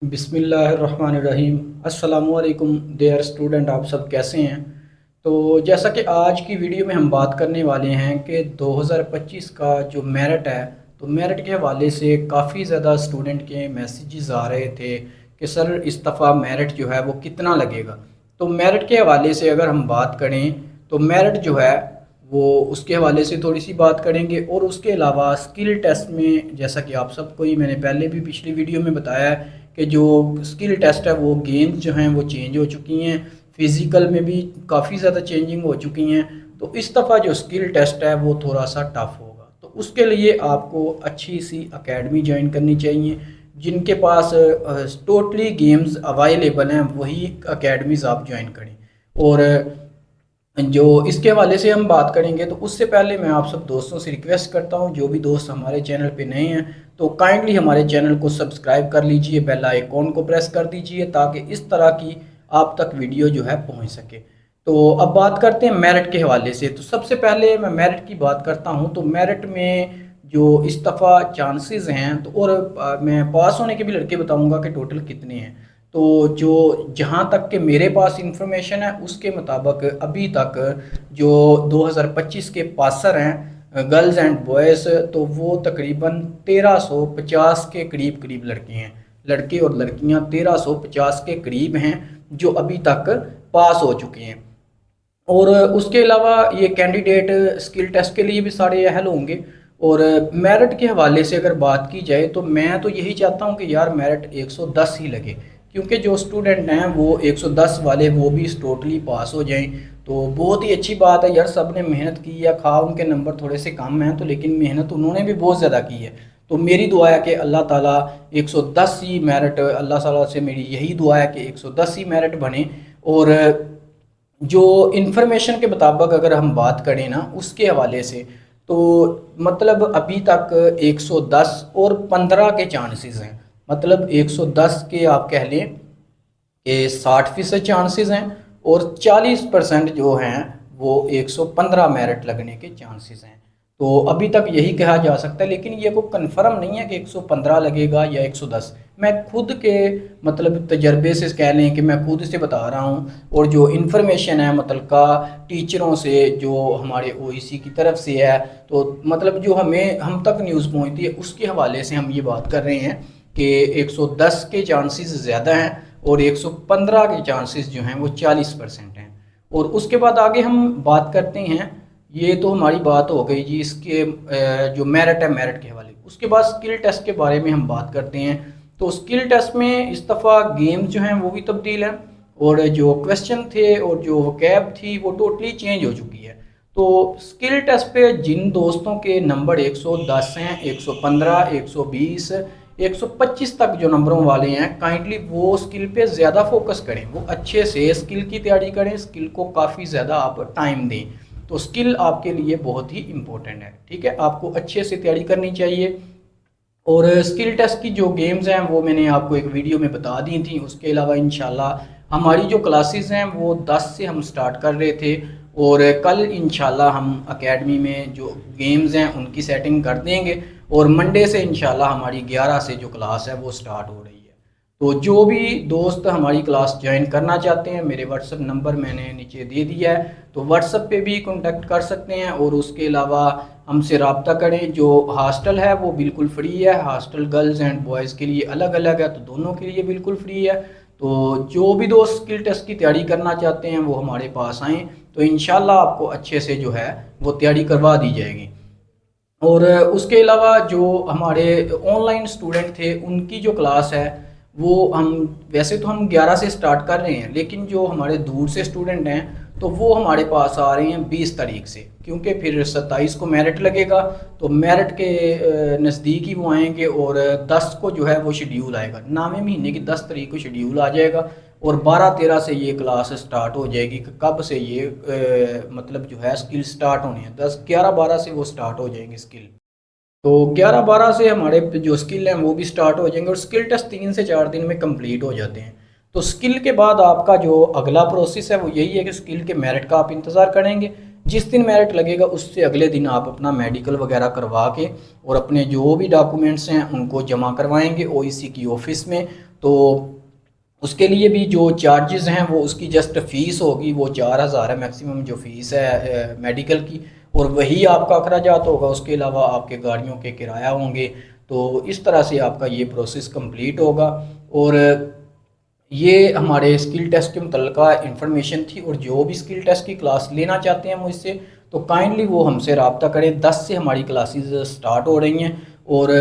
बिस्मिल्लाहिर्रहमानिर्रहीम। अस्सलामुअलैकुम dear student, आप सब कैसे हैं। तो जैसा कि आज की वीडियो में हम बात करने वाले हैं कि 2025 का जो मेरिट है, तो मेरिट के हवाले से काफ़ी ज़्यादा स्टूडेंट के मैसेजेस आ रहे थे कि सर इस दफ़ा मेरिट जो है वो कितना लगेगा। तो मेरिट के हवाले से अगर हम बात करें तो मेरिट जो है वो उसके हवाले से थोड़ी सी बात करेंगे, और उसके अलावा स्किल टेस्ट में जैसा कि आप सबको ही मैंने पहले भी पिछली वीडियो में बताया है कि जो स्किल टेस्ट है वो गेम्स जो हैं वो चेंज हो चुकी हैं, फिज़िकल में भी काफ़ी ज़्यादा चेंजिंग हो चुकी हैं। तो इस दफ़ा जो स्किल टेस्ट है वो थोड़ा सा टफ होगा, तो उसके लिए आपको अच्छी सी एकेडमी ज्वाइन करनी चाहिए। जिनके पास टोटली गेम्स अवेलेबल हैं वही एकेडमीज़ आप ज्वाइन करें। और जो इसके हवाले से हम बात करेंगे, तो उससे पहले मैं आप सब दोस्तों से रिक्वेस्ट करता हूं, जो भी दोस्त हमारे चैनल पे नए हैं तो काइंडली हमारे चैनल को सब्सक्राइब कर लीजिए, बेल आइकॉन को प्रेस कर दीजिए ताकि इस तरह की आप तक वीडियो जो है पहुंच सके। तो अब बात करते हैं मेरिट के हवाले से। तो सबसे पहले मैं मेरिट की बात करता हूं। तो मेरिट में जो इस दफ़ा चांसेस हैं, तो और मैं पास होने के भी लड़के बताऊंगा कि टोटल कितने हैं। तो जो जहाँ तक कि मेरे पास इंफॉर्मेशन है उसके मुताबिक अभी तक जो 2025 के पासर हैं गर्ल्स एंड बॉयज़, तो वो तकरीबन 1350 के करीब करीब लड़के हैं। लड़के और लड़कियां 1350 के करीब हैं जो अभी तक पास हो चुके हैं। और उसके अलावा ये कैंडिडेट स्किल टेस्ट के लिए भी सारे अहल होंगे। और मेरिट के हवाले से अगर बात की जाए तो मैं तो यही चाहता हूँ कि यार मेरिट 110 ही लगे, क्योंकि जो स्टूडेंट हैं वो 110 वाले वो भी टोटली पास हो जाएं तो बहुत ही अच्छी बात है यार। सब ने मेहनत की है, खा उनके नंबर थोड़े से कम हैं तो लेकिन मेहनत उन्होंने भी बहुत ज़्यादा की है। तो मेरी दुआ है कि अल्लाह ताला 110 ही मेरिट, अल्लाह ताला से मेरी यही दुआ है कि 110 ही मेरिट बने। और जो इन्फॉर्मेशन के मुताबिक अगर हम बात करें ना उसके हवाले से, तो मतलब अभी तक 110 और 15 के चांसेस हैं। मतलब 110 के आप कह लें कि 60% चांसेस हैं, और 40% जो हैं वो 115 मेरिट लगने के चांसेस हैं। तो अभी तक यही कहा जा सकता है, लेकिन ये कोई कंफर्म नहीं है कि 115 लगेगा या 110। मैं खुद के मतलब तजर्बे से कह लें कि मैं खुद से बता रहा हूँ, और जो इन्फॉर्मेशन है मतलब का टीचरों से जो हमारे ओईसी की तरफ से है, तो मतलब जो हम तक न्यूज़ पहुँचती है उसके हवाले से हम ये बात कर रहे हैं कि 110 के चांसेस ज़्यादा हैं और 115 के चांसेस जो हैं वो 40% हैं। और उसके बाद आगे हम बात करते हैं। ये तो हमारी बात हो गई जी इसके जो मेरिट है मेरिट के हवाले। उसके बाद स्किल टेस्ट के बारे में हम बात करते हैं। तो स्किल टेस्ट में इस दफ़ा गेम्स जो हैं वो भी तब्दील हैं, और जो क्वेश्चन थे और जो वकैब थी वो टोटली चेंज हो चुकी है। तो स्किल टेस्ट पे जिन दोस्तों के नंबर 110 हैं, 115, 120, 125 तक जो नंबरों वाले हैं, काइंडली वो स्किल पे ज़्यादा फोकस करें, वो अच्छे से स्किल की तैयारी करें, स्किल को काफ़ी ज़्यादा आप टाइम दें। तो स्किल आपके लिए बहुत ही इम्पोर्टेंट है, ठीक है, आपको अच्छे से तैयारी करनी चाहिए। और स्किल टेस्ट की जो गेम्स हैं वो मैंने आपको एक वीडियो में बता दी थी। उसके अलावा इंशाल्लाह हमारी जो क्लासेस हैं वो 10 से हम स्टार्ट कर रहे थे, और कल इंशाल्लाह हम एकेडमी में जो गेम्स हैं उनकी सेटिंग कर देंगे, और मंडे से इंशाल्लाह हमारी 11 से जो क्लास है वो स्टार्ट हो रही है। तो जो भी दोस्त हमारी क्लास ज्वाइन करना चाहते हैं, मेरे व्हाट्सअप नंबर मैंने नीचे दे दिया है, तो व्हाट्सअप पे भी कांटेक्ट कर सकते हैं। और उसके अलावा हमसे रब्ता करें। जो हॉस्टल है वो बिल्कुल फ्री है, हॉस्टल गर्ल्स एंड बॉयज़ के लिए अलग अलग है, तो दोनों के लिए बिल्कुल फ्री है। तो जो भी दोस्त स्किल टेस्ट की तैयारी करना चाहते हैं वो हमारे पास आएँ, तो इंशाल्लाह आपको अच्छे से जो है वो तैयारी करवा दी जाएगी। और उसके अलावा जो हमारे ऑनलाइन स्टूडेंट थे उनकी जो क्लास है वो हम वैसे तो हम 11 से स्टार्ट कर रहे हैं, लेकिन जो हमारे दूर से स्टूडेंट हैं तो वो हमारे पास आ रहे हैं 20 तारीख से, क्योंकि फिर 27 को मेरिट लगेगा। तो मेरिट के नज़दीक ही वो आएंगे, और 10 को जो है वो शेड्यूल आएगा, नामे महीने की 10 तारीख को शेड्यूल आ जाएगा। और 12-13 से ये क्लास स्टार्ट हो जाएगी कि कब से ये मतलब जो है स्किल स्टार्ट होनी है, 10-11-12 से वो स्टार्ट हो जाएंगे स्किल। तो 11-12 से हमारे जो स्किल हैं वो भी स्टार्ट हो जाएंगे, और स्किल टेस्ट 3 से 4 दिन में कंप्लीट हो जाते हैं। तो स्किल के बाद आपका जो अगला प्रोसेस है वो यही है कि स्किल के मेरिट का आप इंतज़ार करेंगे। जिस दिन मेरिट लगेगा उससे अगले दिन आप अपना मेडिकल वगैरह करवा के और अपने जो भी डॉक्यूमेंट्स हैं उनको जमा करवाएंगे ओईसी की ऑफ़िस में। तो उसके लिए भी जो चार्जेस हैं वो उसकी जस्ट फ़ीस होगी, वो 4,000 है मैक्सिमम जो फ़ीस है मेडिकल की, और वही आपका अखराजात होगा। उसके अलावा आपके गाड़ियों के किराया होंगे। तो इस तरह से आपका ये प्रोसेस कंप्लीट होगा। और ये हमारे स्किल टेस्ट के मुतल्लिका इन्फॉर्मेशन थी। और जो भी स्किल टेस्ट की क्लास लेना चाहते हैं मुझसे तो काइंडली वो हमसे रब्ता करें। 10 से हमारी क्लासेस स्टार्ट हो रही हैं और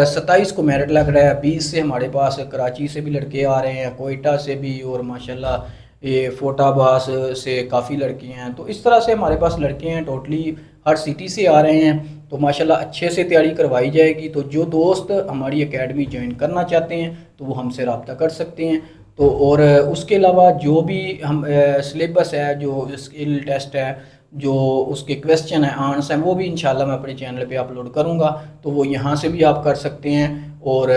27 को मेरिट लग रहा है। 20 से हमारे पास कराची से भी लड़के आ रहे हैं, कोयटा से भी, और माशाल्लाह ये फोटाबास से काफ़ी लड़के हैं। तो इस तरह से हमारे पास लड़के हैं, टोटली हर सिटी से आ रहे हैं। तो माशाल्लाह अच्छे से तैयारी करवाई जाएगी। तो जो दोस्त हमारी एकेडमी ज्वाइन करना चाहते हैं तो वो हमसे रब्ता कर सकते हैं। तो और उसके अलावा जो भी हम सिलेबस है, जो स्किल टेस्ट है, जो उसके क्वेश्चन है, आंसर हैं, वो भी इंशाल्लाह मैं अपने चैनल पे अपलोड करूँगा। तो वो यहाँ से भी आप कर सकते हैं। और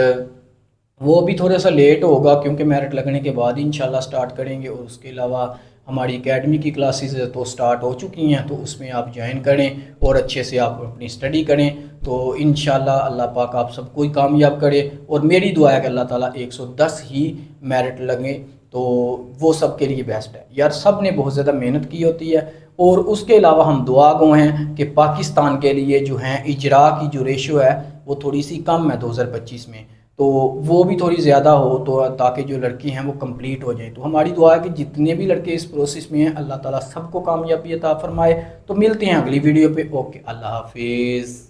वो भी थोड़ा सा लेट होगा क्योंकि मेरिट लगने के बाद ही इंशाल्लाह स्टार्ट करेंगे। और उसके अलावा हमारी एकेडमी की क्लासेस तो स्टार्ट हो चुकी हैं, तो उसमें आप ज्वाइन करें और अच्छे से आप अपनी स्टडी करें। तो इंशाल्लाह अल्लाह पाक आप सबको ही कामयाब करे। और मेरी दुआ है कि अल्लाह ताला 110 ही मेरिट लगे तो वो सब के लिए बेस्ट है यार। सब ने बहुत ज़्यादा मेहनत की होती है। और उसके अलावा हम दुआ गो हैं कि पाकिस्तान के लिए जो है इजरा की जो रेशो है वो थोड़ी सी कम है 2025 में, तो वो भी थोड़ी ज़्यादा हो तो ताकि जो लड़की हैं वो कंप्लीट हो जाए। तो हमारी दुआ है कि जितने भी लड़के इस प्रोसेस में हैं अल्लाह ताला सबको कामयाबी अता फरमाए। तो मिलते हैं अगली वीडियो पे। ओके, अल्लाह हाफिज़।